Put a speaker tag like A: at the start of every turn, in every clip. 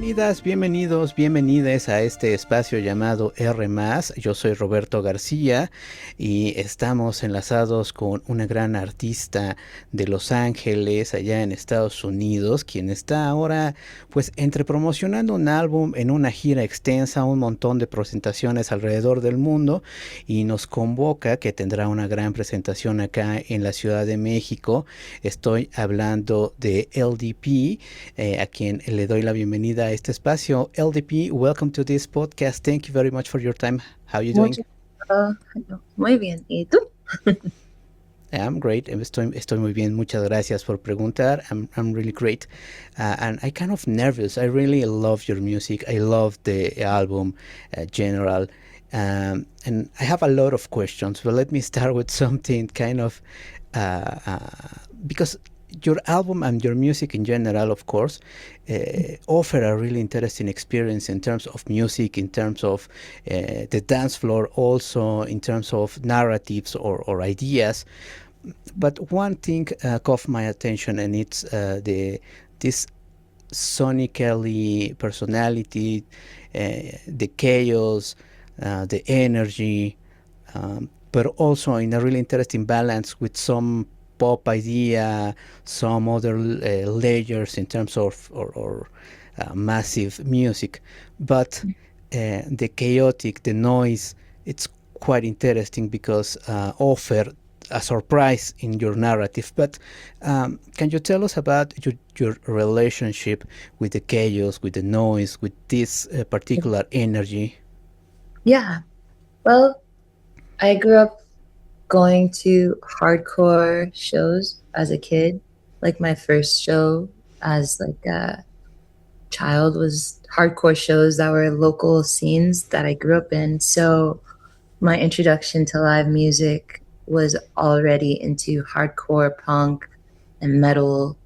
A: Bienvenidas, bienvenidos, bienvenidas a este espacio llamado R+. Yo soy Roberto García y estamos enlazados con una gran artista de Los Ángeles, allá en Estados Unidos, quien está ahora pues entre promocionando un álbum en una gira extensa, un montón de presentaciones alrededor del mundo, y nos convoca que tendrá una gran presentación acá en la Ciudad de México. Estoy hablando de LDP, a quien le doy la bienvenida a este espacio. LDP, welcome to this podcast. Thank you very much for your time. How are you doing?
B: Muy bien. ¿Y tú?
A: I'm great. Estoy muy bien. Muchas gracias por preguntar. I'm really great. And I kind of nervous. I really love your music. I love the album general. And I have a lot of questions, but let me start with something kind of because your album and your music in general, of course, offer a really interesting experience in terms of music, in terms of the dance floor, also in terms of narratives or ideas. But one thing caught my attention, and it's this sonically personality, the chaos, the energy, but also in a really interesting balance with some pop idea, some other layers in terms of or massive music. But the chaotic, the noise, it's quite interesting because offer a surprise in your narrative. But can you tell us about your relationship with the chaos, with the noise, with this particular energy?
B: Yeah. Well, I grew up going to hardcore shows as a kid. Like my first show as like a child was hardcore shows that were local scenes that I grew up in. So my introduction to live music was already into hardcore punk and metal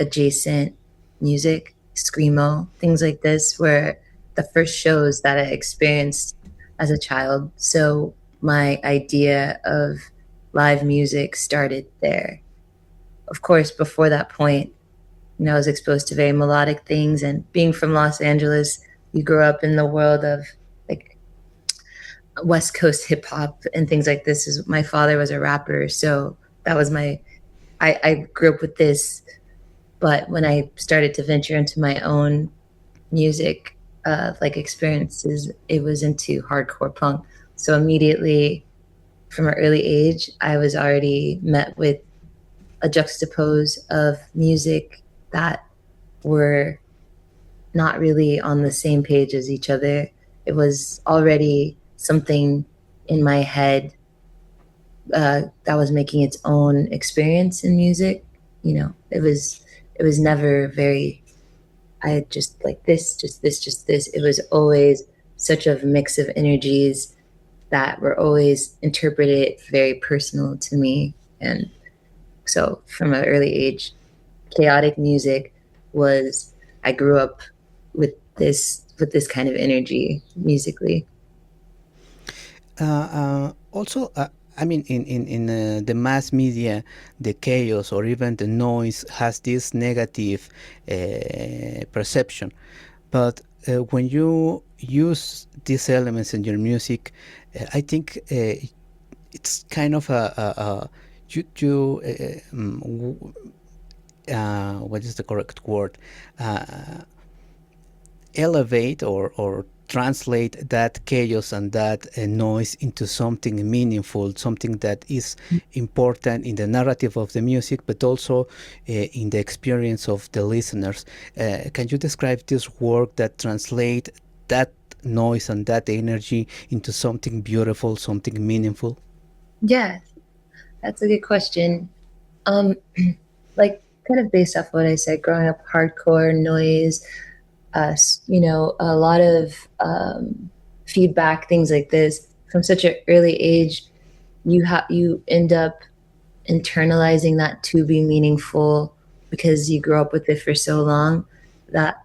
B: adjacent music, screamo, things like this were the first shows that I experienced as a child. So my idea of live music started there. Of course, before that point, I was exposed to very melodic things, and being from Los Angeles, you grow up in the world of like West Coast hip hop and things like this. My father was a rapper, so that was I grew up with this. But when I started to venture into my own music, like experiences, it was into hardcore punk. So immediately from an early age, I was already met with a juxtapose of music that were not really on the same page as each other. It was already something in my head that was making its own experience in music. It was never very, I just like this, just this, just this. It was always such a mix of energies that were always interpreted very personal to me. And so from an early age, chaotic music was, I grew up with this kind of energy musically.
A: Also, I mean, in the mass media, the chaos or even the noise has this negative perception. But when you use these elements in your music, I think it's kind of what is the correct word? Elevate or translate that chaos and that noise into something meaningful, something that is important in the narrative of the music, but also in the experience of the listeners. Can you describe this work that translate that noise and that energy into something beautiful, something meaningful?
B: Yes, that's a good question. Like kind of based off what I said, growing up hardcore noise, a lot of feedback, things like this from such an early age, you end up internalizing that to be meaningful because you grew up with it for so long. That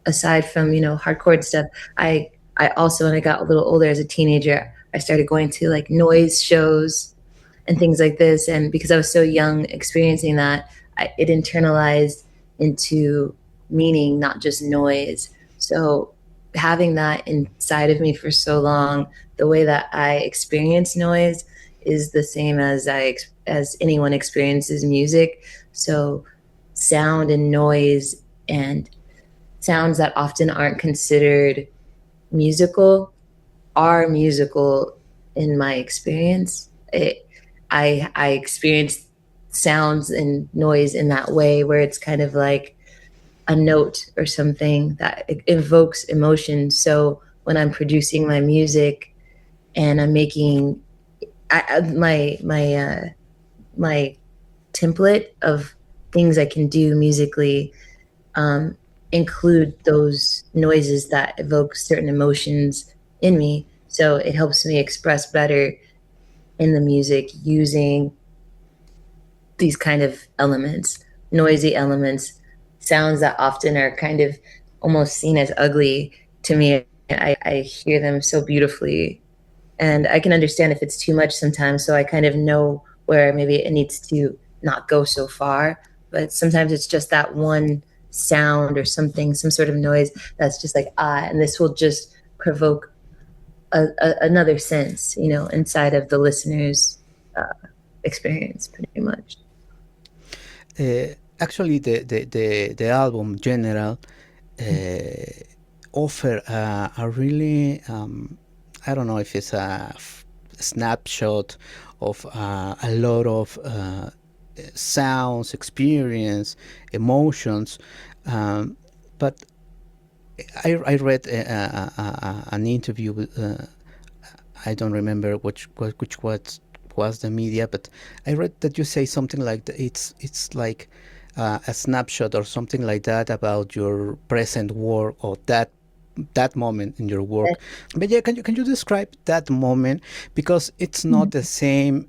B: aside from hardcore stuff, I also, when I got a little older as a teenager, I started going to like noise shows and things like this, and because I was so young experiencing that, it internalized into meaning, not just noise. So having that inside of me for so long, the way that I experience noise is the same as as anyone experiences music. So sound and noise and sounds that often aren't considered musical are musical in my experience. I experience sounds and noise in that way where it's kind of like a note or something that evokes emotion. So when I'm producing my music and I'm making my template of things I can do musically, um, include those noises that evoke certain emotions in me. So it helps me express better in the music using these kind of elements, noisy elements, sounds that often are kind of almost seen as ugly to me. I hear them so beautifully, and I can understand if it's too much sometimes. So I kind of know where maybe it needs to not go so far. But sometimes it's just that one sound or something, some sort of noise that's just like, and this will just provoke another sense, inside of the listener's experience, pretty much.
A: Actually, the album general offer a really I don't know if it's a snapshot of a lot of sounds, experience, emotions, but I read an interview with I don't remember which was the media, but I read that you say something like that it's like a snapshot or something like that about your present work or that moment in your work. But yeah, can you describe that moment, because it's not the same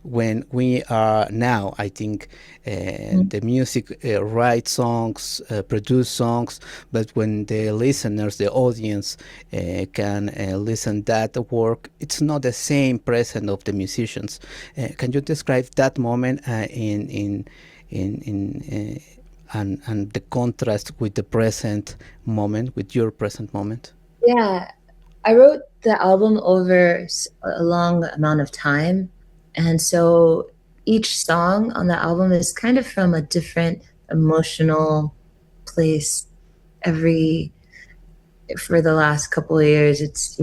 A: when we are now. I think the music write songs, produce songs, but when the listeners, the audience, can listen that work, it's not the same present of the musicians. Can you describe that moment in and the contrast with the present moment, with your present moment?
B: Yeah, I wrote the album over a long amount of time. And so each song on the album is kind of from a different emotional place every for the last couple of years. It's,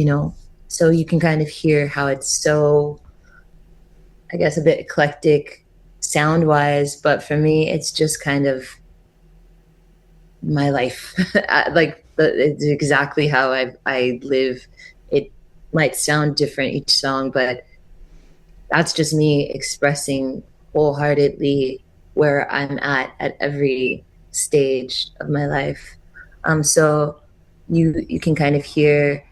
B: so you can kind of hear how it's so, I guess, a bit eclectic sound wise, but for me it's just kind of my life. Like it's exactly how I live. It might sound different each song, but that's just me expressing wholeheartedly where I'm at every stage of my life. So you can kind of hear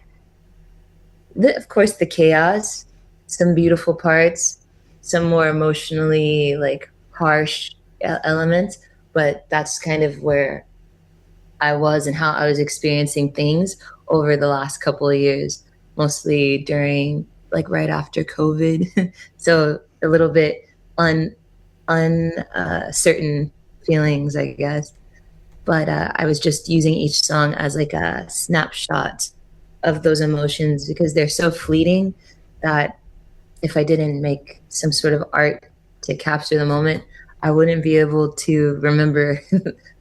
B: of course the chaos, some beautiful parts, some more emotionally like harsh elements, but that's kind of where I was and how I was experiencing things over the last couple of years, mostly during like right after COVID. So a little bit certain feelings, I guess. But I was just using each song as like a snapshot of those emotions because they're so fleeting that if I didn't make some sort of art to capture the moment, I wouldn't be able to remember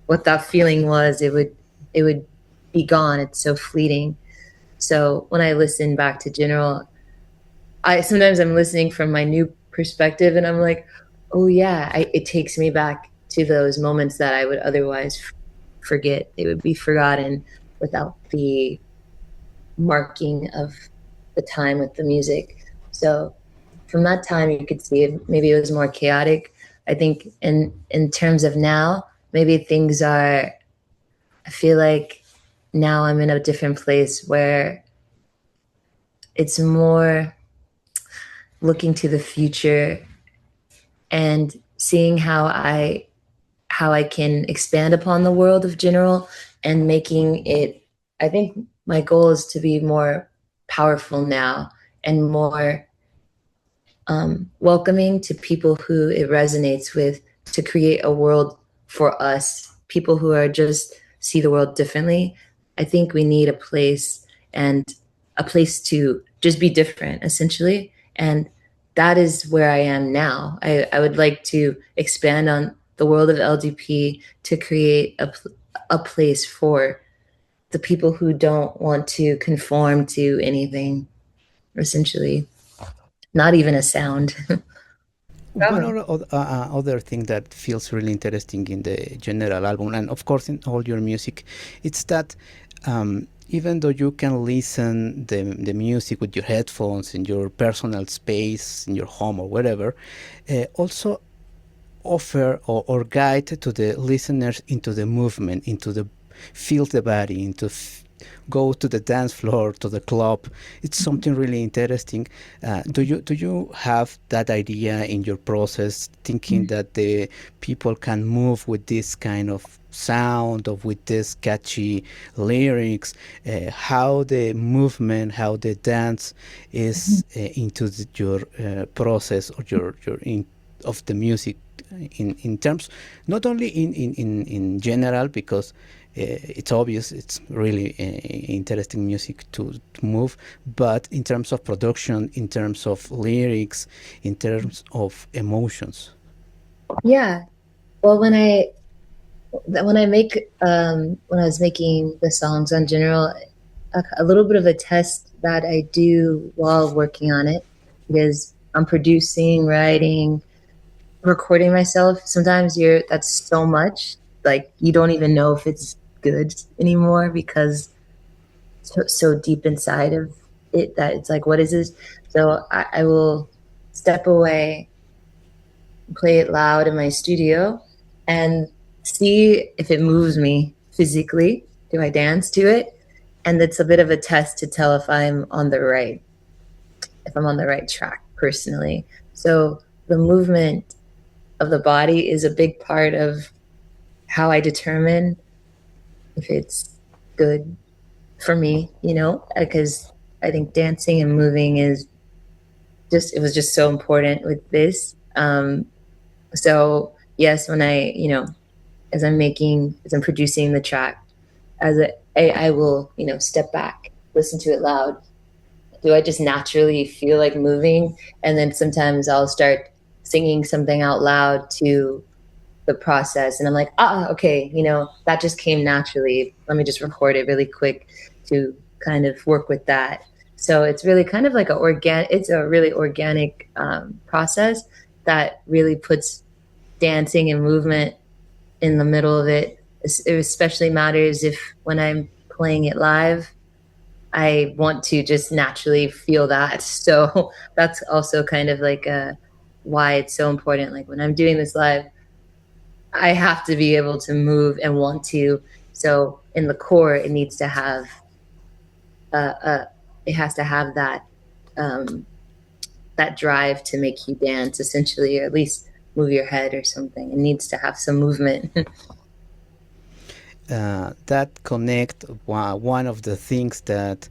B: what that feeling was. It would be gone. It's so fleeting. So when I listen back to General, I sometimes I'm listening from my new perspective and I'm like, oh yeah, it takes me back to those moments that I would otherwise forget. They would be forgotten without the marking of the time with the music. So from that time you could see maybe it was more chaotic. I think in terms of now, maybe things are, I feel like now I'm in a different place where it's more looking to the future and seeing how I can expand upon the world of General and making it. I think my goal is to be more powerful now and more welcoming to people who it resonates with, to create a world for us people who are just see the world differently. I think we need a place, and a place to just be different, essentially. And that is where I am now. I would like to expand on the world of LDP to create a place for the people who don't want to conform to anything, essentially. Not even a sound.
A: One other thing that feels really interesting in the general album, and of course in all your music, it's that even though you can listen the music with your headphones in your personal space, in your home or whatever, also offer or guide to the listeners into the movement, into the feel the body, into go to the dance floor, to the club. It's something really interesting. Do you have that idea in your process, thinking that the people can move with this kind of sound, of with this catchy lyrics, how the movement, how the dance is into your process, or your of the music, in terms, not only in general, because it's obvious it's really interesting music to move, but in terms of production, in terms of lyrics, in terms of emotions.
B: Yeah. Well, when I was making the songs on general, a little bit of a test that I do while working on it, because I'm producing, writing, recording myself. Sometimes that's so much, like you don't even know if it's good anymore, because so deep inside of it that it's like, what is this? So I will step away, play it loud in my studio, and see if it moves me physically. Do I dance to it? And it's a bit of a test to tell if I'm on the right track personally. So the movement of the body is a big part of how I determine if it's good for me, because I think dancing and moving it was just so important with this. So yes, when as I'm producing the track, I will, step back, listen to it loud. Do I just naturally feel like moving? And then sometimes I'll start singing something out loud to the process, and I'm like, okay, that just came naturally. Let me just record it really quick to kind of work with that. So it's really kind of like it's a really organic process that really puts dancing and movement in the middle of it. It especially matters if when I'm playing it live, I want to just naturally feel that. So that's also kind of like why it's so important. Like when I'm doing this live, I have to be able to move and want to. So in the core, it needs to have it has to have that drive to make you dance, essentially, or at least move your head or something. It needs to have some movement.
A: That connect one of the things that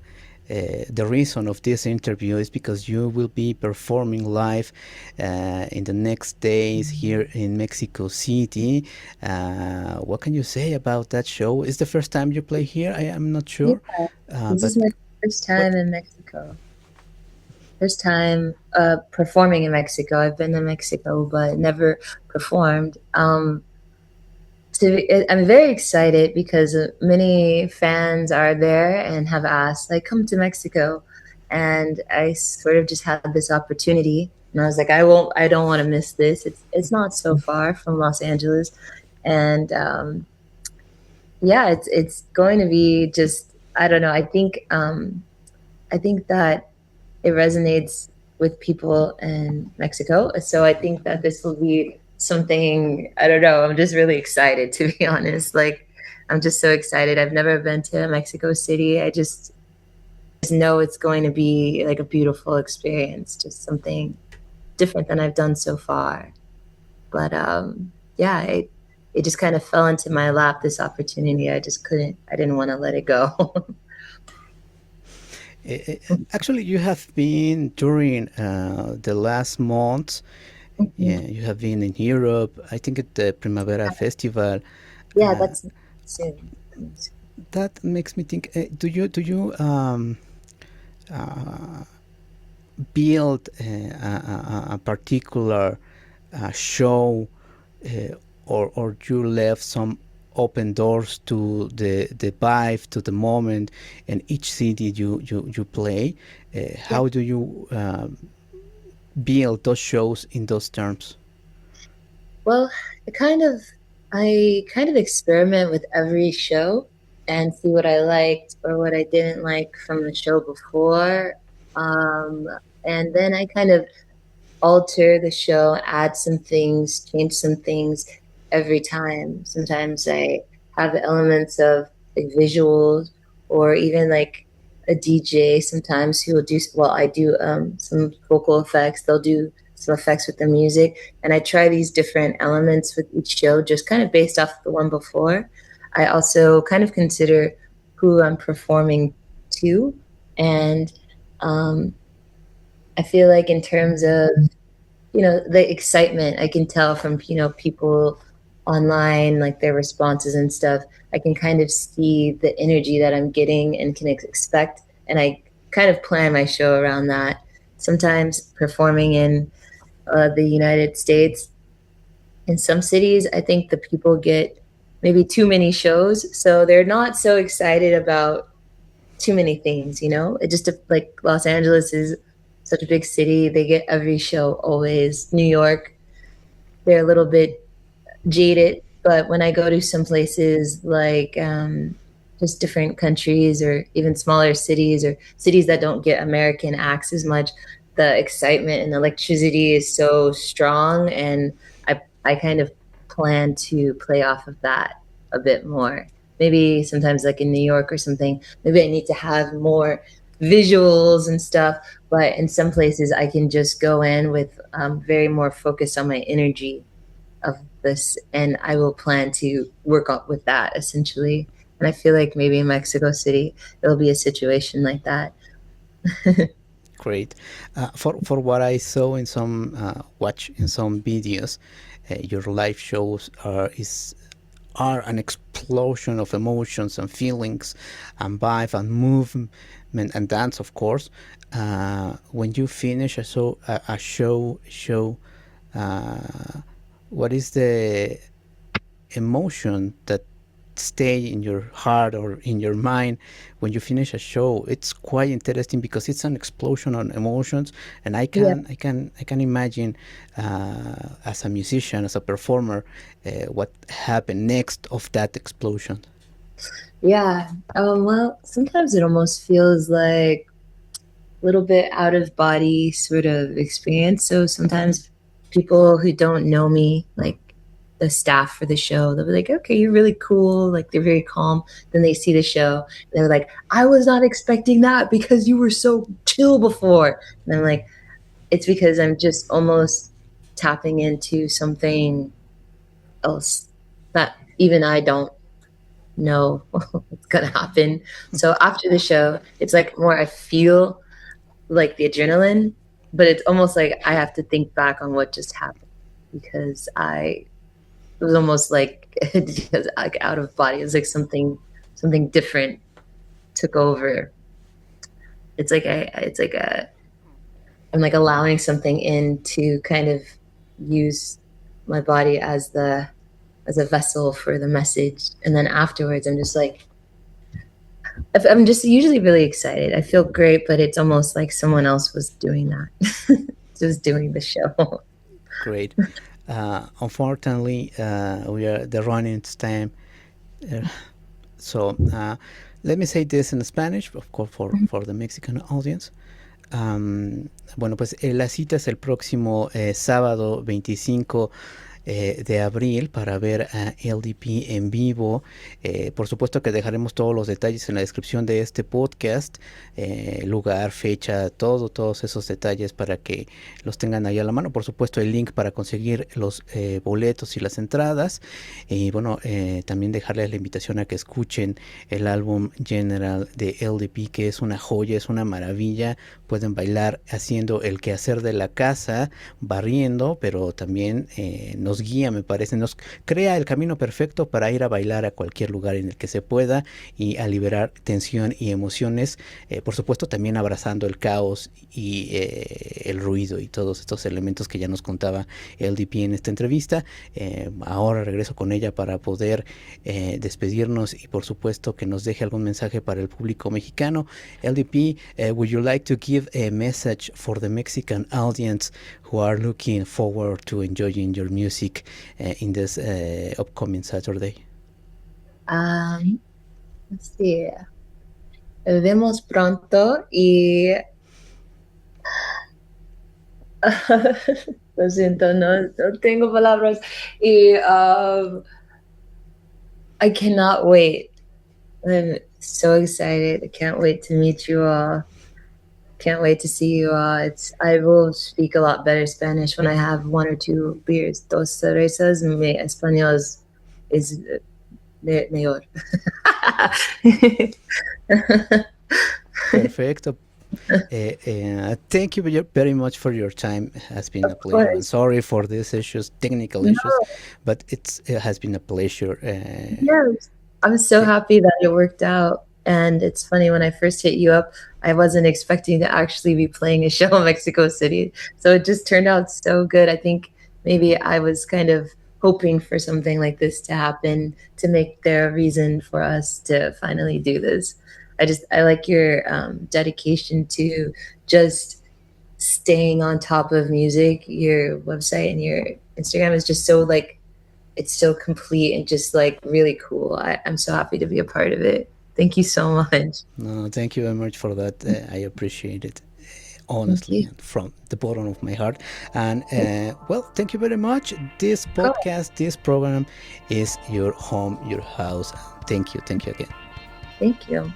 A: the reason of this interview is because you will be performing live in the next days here in Mexico City. What can you say about that show? Is the first time you play here? I am not sure.
B: Yeah, this
A: But
B: is my first
A: what?
B: time in Mexico. First time performing in Mexico. I've been to Mexico, but never performed. I'm very excited because many fans are there and have asked, like, come to Mexico. And I sort of just had this opportunity, and I was like, I don't want to miss this. It's not so far from Los Angeles, and yeah, it's going to be just, I don't know. I think that it resonates with people in Mexico. So I think that this will be something, I don't know. I'm just really excited, to be honest. Like, I'm just so excited. I've never been to Mexico City. I just know it's going to be like a beautiful experience, just something different than I've done so far. But yeah, it just kind of fell into my lap, this opportunity. I didn't want to let it go.
A: Actually, you have been during the last months. Yeah, you have been in Europe. I think at the Primavera Festival.
B: Yeah, that's soon.
A: That makes me think. Do you build a particular show, or you left some open doors to the vibe, to the moment, and each city you play?
B: Yeah.
A: How do you build those shows in those terms?
B: Well, I kind of experiment with every show and see what I liked or what I didn't like from the show before. Um, and then I kind of alter the show, add some things, change some things every time. Sometimes I have elements of like visuals or even like a DJ sometimes who will do, well, I do some vocal effects. They'll do some effects with the music. And I try these different elements with each show, just kind of based off the one before. I also kind of consider who I'm performing to. And um, I feel like in terms of the excitement I can tell from people online, like their responses and stuff. I can kind of see the energy that I'm getting and can expect, and I kind of plan my show around that. Sometimes performing in the United States, in some cities I think the people get maybe too many shows, so they're not so excited about too many things. It just, like, Los Angeles is such a big city. They get every show always. New York, they're a little bit jaded. But when I go to some places like just different countries or even smaller cities or cities that don't get American acts as much, the excitement and electricity is so strong. And I kind of plan to play off of that a bit more. Maybe sometimes, like in New York or something, maybe I need to have more visuals and stuff. But in some places, I can just go in with very more focus on my energy of this, and I will plan to work up with that essentially. And I feel like maybe in Mexico City, it'll be a situation like that.
A: Great. For what I saw in some watch in some videos, your live shows are an explosion of emotions and feelings and vibe and movement and dance, of course. When you finish a show, uh, what is the emotion that stay in your heart or in your mind when you finish a show? It's quite interesting because it's an explosion on emotions, and I
B: Yeah.
A: can I can I can imagine, as a musician, as a performer, what happened next of that explosion.
B: Yeah. Well, sometimes it almost feels like a little bit out of body sort of experience. So sometimes people who don't know me, like the staff for the show, they'll be like, okay, you're really cool. Like, they're very calm. Then they see the show. They're like, I was not expecting that because you were so chill before. And I'm like, it's because I'm just almost tapping into something else that even I don't know what's gonna happen. So after the show, it's like more I feel like the adrenaline, but it's almost like I have to think back on what just happened because it was almost like because like out of body. It was like something different took over. I'm like allowing something in to kind of use my body as a vessel for the message. And then afterwards, I'm just like, I'm just usually really excited. I feel great, but it's almost like someone else was doing that, just doing the show.
A: Great. Unfortunately, we are the running time. Uh, so let me say this in Spanish, of course, for the Mexican audience. Bueno, pues la cita es el próximo sábado 25 de abril para ver a LDP en vivo. Por supuesto que dejaremos todos los detalles en la descripción de este podcast, lugar, fecha, todos esos detalles para que los tengan ahí a la mano. Por supuesto, el link para conseguir los boletos y las entradas. Y bueno, también dejarles la invitación a que escuchen el álbum General de LDP, que es una joya, es una maravilla. Pueden bailar haciendo el quehacer de la casa, barriendo, pero también nos nos guía, me parece, nos crea el camino perfecto para ir a bailar a cualquier lugar en el que se pueda y a liberar tensión y emociones, por supuesto también abrazando el caos y el ruido y todos estos elementos que ya nos contaba LDP en esta entrevista. Ahora regreso con ella para poder despedirnos y por supuesto que nos deje algún mensaje para el público mexicano. LDP, would you like to give a message for the Mexican audience who are looking forward to enjoying your music in this upcoming Saturday?
B: Let's see. Nos vemos pronto y lo siento, no tengo palabras. Y I cannot wait. I'm so excited. I can't wait to meet you all. Can't wait to see you all. I will speak a lot better Spanish when I have one or two beers. Dos cervezas, mi español is mejor.
A: Perfecto. Thank you very much for your time. It has been a pleasure. I'm sorry for these issues, technical issues, but it has been a pleasure.
B: Yes, I'm so happy that it worked out. And it's funny, when I first hit you up, I wasn't expecting to actually be playing a show in Mexico City. So it just turned out so good. I think maybe I was kind of hoping for something like this to happen, to make there a reason for us to finally do this. I like your dedication to just staying on top of music. Your website and your Instagram is just so like, it's so complete and just like really cool. I'm so happy to be a part of it. Thank you so much.
A: No, thank you very much for that. I appreciate it, honestly, from the bottom of my heart. And well, thank you very much. This podcast, this program is your home, your house. Thank you again.
B: Thank you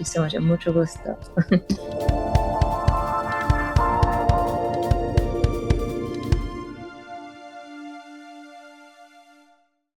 B: so much. Mucho gusto.